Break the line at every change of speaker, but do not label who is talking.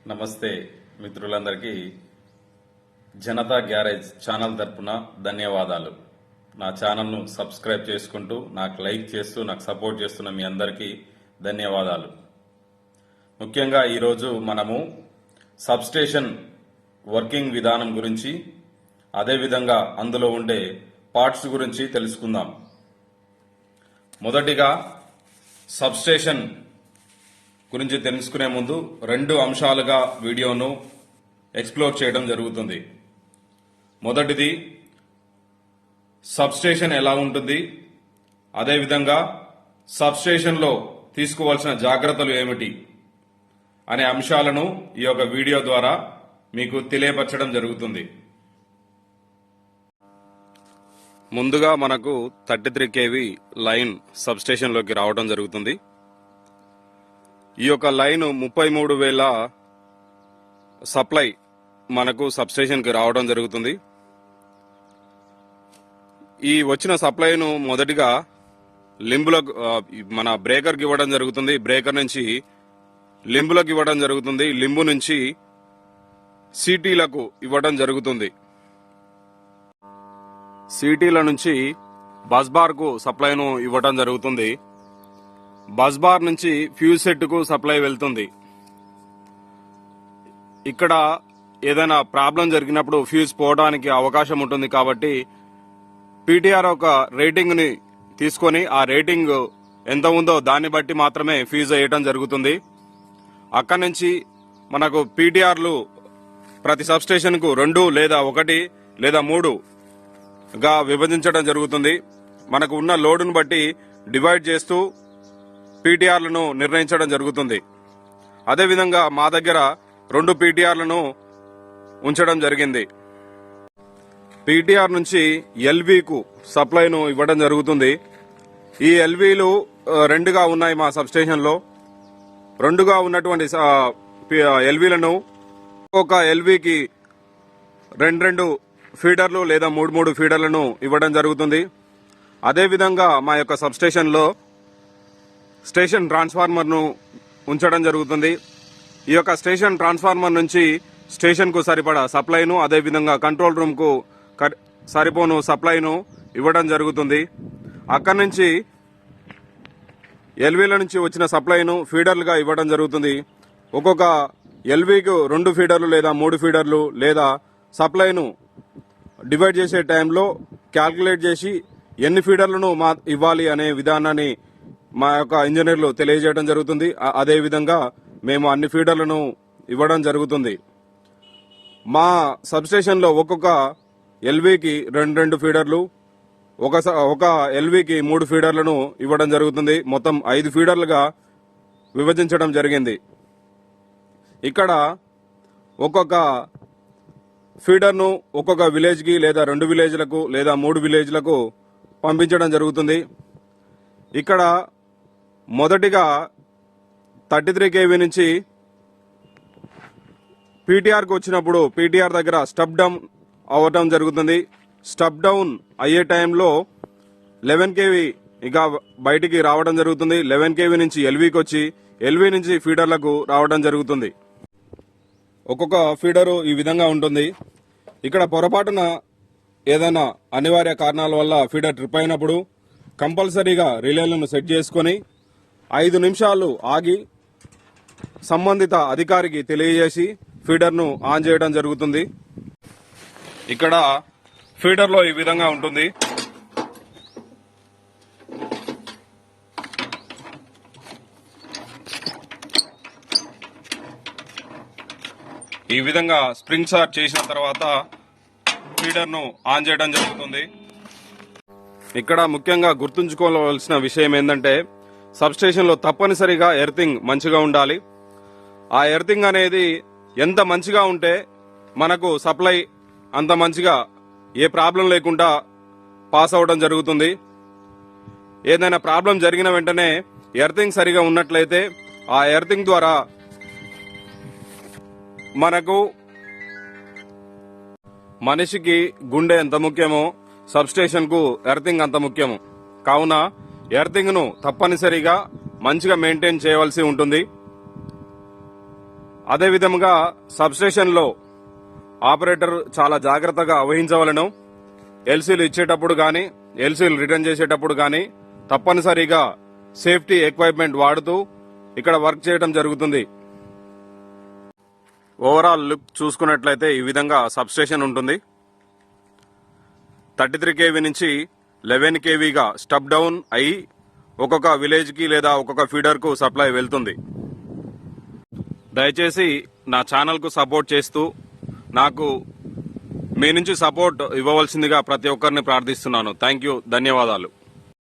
నమస్తే మిత్రులందరికీ Janata garage channel తరపున ధన్యవాదాలు. నా ఛానల్ను సబ్స్క్రైబ్ చేసుకుంటూ నాకు లైక్ చేస్తూ నాకు సపోర్ట్ చేస్తున్న మీ అందరికీ ధన్యవాదాలు. ముఖ్యంగా ఈరోజు మనము సబ్స్టేషన్ వర్కింగ్ విధానం గురించి అదేవిధంగా అందులో ఉండే పార్ట్స్ గురించి తెలుసుకుందాం. మొదటిగా సబ్స్టేషన్ గురించి తెలుసుకునే ముందు రెండు అంశాలుగా వీడియోను ఎక్స్ప్లోర్ చేయడం జరుగుతుంది. మొదటిది సబ్స్టేషన్ ఎలా ఉంటుంది, అదేవిధంగా సబ్స్టేషన్లో తీసుకోవాల్సిన జాగ్రత్తలు ఏమిటి అనే అంశాలను ఈ యొక్క వీడియో ద్వారా మీకు తెలియపరచడం జరుగుతుంది. ముందుగా మనకు 33 kV లైన్ సబ్స్టేషన్లోకి రావడం జరుగుతుంది. ఈ యొక్క లైన్ 33,000 సప్లై మనకు సబ్స్టేషన్కి రావడం జరుగుతుంది. ఈ వచ్చిన సప్లైను మొదటిగా లింబులకు మన బ్రేకర్కి ఇవ్వడం జరుగుతుంది. బ్రేకర్ నుంచి లింబులకు ఇవ్వడం జరుగుతుంది. లింబు నుంచి సిటీలకు ఇవ్వడం జరుగుతుంది. సిటీల నుంచి బస్ బార్కు సప్లైను ఇవ్వడం జరుగుతుంది. బస్ బార్ నుంచి ఫ్యూజ్ సెట్ కు సప్లై వెళ్తుంది. ఇక్కడ ఏదైనా ప్రాబ్లం జరిగినప్పుడు ఫ్యూజ్ పోవడానికి అవకాశం ఉంటుంది కాబట్టి పీటీఆర్ ఒక రేటింగ్ ని తీసుకొని ఆ రేటింగ్ ఎంత ఉందో దాన్ని బట్టి మాత్రమే ఫ్యూజ్ వేయడం జరుగుతుంది. అక్కడి నుంచి మనకు పీటీఆర్లు ప్రతి సబ్స్టేషన్ కు 2 లేదా 1 లేదా 3 గా విభజించడం జరుగుతుంది. మనకు ఉన్న లోడును బట్టి డివైడ్ చేస్తూ పీటీఆర్లను నిర్ణయించడం జరుగుతుంది. అదేవిధంగా మా దగ్గర 2 పీటీఆర్లను ఉంచడం జరిగింది. పీటీఆర్ నుంచి ఎల్వీకు సప్లైను ఇవ్వడం జరుగుతుంది. ఈ ఎల్వీలు 2గా ఉన్నాయి మా సబ్స్టేషన్లో. 2గా ఉన్నటువంటి ఎల్వీలను ఒక ఎల్వీకి 2 ఫీడర్లు లేదా 3 ఫీడర్లను ఇవ్వడం జరుగుతుంది. అదేవిధంగా మా యొక్క సబ్స్టేషన్లో స్టేషన్ ట్రాన్స్ఫార్మర్ను ఉంచడం జరుగుతుంది. ఈ యొక్క స్టేషన్ ట్రాన్స్ఫార్మర్ నుంచి స్టేషన్కు సరిపడా సప్లైను అదేవిధంగా కంట్రోల్ రూమ్కు సరిపోను సప్లైను ఇవ్వడం జరుగుతుంది. అక్కడి నుంచి ఎల్వీల నుంచి వచ్చిన సప్లైను ఫీడర్లుగా ఇవ్వడం జరుగుతుంది. ఒక్కొక్క ఎల్వీకు 2 ఫీడర్లు లేదా 3 ఫీడర్లు లేదా సప్లైను డివైడ్ చేసే టైంలో క్యాల్కులేట్ చేసి ఎన్ని ఫీడర్లను ఇవ్వాలి అనే విధానాన్ని మా యొక్క ఇంజనీర్లు తెలియజేయడం జరుగుతుంది. అదేవిధంగా మేము అన్ని ఫీడర్లను ఇవ్వడం జరుగుతుంది. మా సబ్స్టేషన్లో ఒక్కొక్క ఎల్వీకి 2 ఫీడర్లు, ఒక ఎల్వీకి 3 ఫీడర్లను ఇవ్వడం జరుగుతుంది. మొత్తం 5 ఫీడర్లుగా విభజించడం జరిగింది. ఇక్కడ ఒక్కొక్క ఫీడర్ను ఒక్కొక్క విలేజ్కి లేదా 2 విలేజ్లకు లేదా 3 విలేజ్లకు పంపించడం జరుగుతుంది. ఇక్కడ మొదటిగా 33 kV నుంచి పీటీఆర్కి వచ్చినప్పుడు పీటీఆర్ దగ్గర స్టెప్ డౌన్ అవ్వటం జరుగుతుంది. స్టెప్ డౌన్ అయ్యే టైంలో 11 kV ఇక బయటికి రావడం జరుగుతుంది. 11 kV నుంచి ఎల్వీకి వచ్చి ఎల్వీ నుంచి ఫీడర్లకు రావడం జరుగుతుంది. ఒక్కొక్క ఫీడరు ఈ విధంగా ఉంటుంది. ఇక్కడ పొరపాటున ఏదైనా అనివార్య కారణాల వల్ల ఫీడర్ ట్రిప్ అయినప్పుడు కంపల్సరీగా రిలేలను సెట్ చేసుకుని 5 నిమిషాలు ఆగి సంబంధిత అధికారికి తెలియజేసి ఫీడర్ను ఆన్ చేయడం జరుగుతుంది. ఇక్కడ ఫీడర్లో ఈ విధంగా ఉంటుంది. ఈ విధంగా స్ప్రింగ్ షాట్ చేసిన తర్వాత ఫీడర్ను ఆన్ చేయడం జరుగుతుంది. ఇక్కడ ముఖ్యంగా గుర్తుంచుకోవాల్సిన విషయం ఏంటంటే సబ్స్టేషన్లో తప్పనిసరిగా ఎర్తింగ్ మంచిగా ఉండాలి. ఆ ఎర్తింగ్ అనేది ఎంత మంచిగా ఉంటే మనకు సప్లై అంత మంచిగా ఏ ప్రాబ్లం లేకుండా పాస్ అవడం జరుగుతుంది. ఏదైనా ప్రాబ్లం జరిగిన వెంటనే ఎర్తింగ్ సరిగా ఉన్నట్లయితే ఆ ఎర్తింగ్ ద్వారా మనకు మనిషికి గుండె ఎంత ముఖ్యమో సబ్స్టేషన్ కు ఎర్తింగ్ అంత ముఖ్యము. కావున ఎర్తింగ్ ను తప్పనిసరిగా మంచిగా మెయింటైన్ చేయవలసి ఉంటుంది. అదేవిధంగా సబ్స్టేషన్లో ఆపరేటర్ చాలా జాగ్రత్తగా వహించవలను. ఎల్సీలు ఇచ్చేటప్పుడు కానీ ఎల్సీలు రిటర్న్ చేసేటప్పుడు కానీ తప్పనిసరిగా సేఫ్టీ ఎక్విప్మెంట్ వాడుతూ ఇక్కడ వర్క్ చేయడం జరుగుతుంది. ఓవరాల్ లుక్ చూసుకున్నట్లయితే ఈ విధంగా సబ్స్టేషన్ ఉంటుంది. 33 kV నుంచి 11 kVగా స్టెప్ డౌన్ అయి ఒక్కొక్క విలేజ్కి లేదా ఒక్కొక్క ఫీడర్కు సప్లై వెళ్తుంది. దయచేసి నా ఛానల్కు సపోర్ట్ చేస్తూ నాకు మీ నుంచి సపోర్ట్ ఇవ్వవలసిందిగా ప్రతి ఒక్కరిని ప్రార్థిస్తున్నాను. థ్యాంక్ యూ, ధన్యవాదాలు.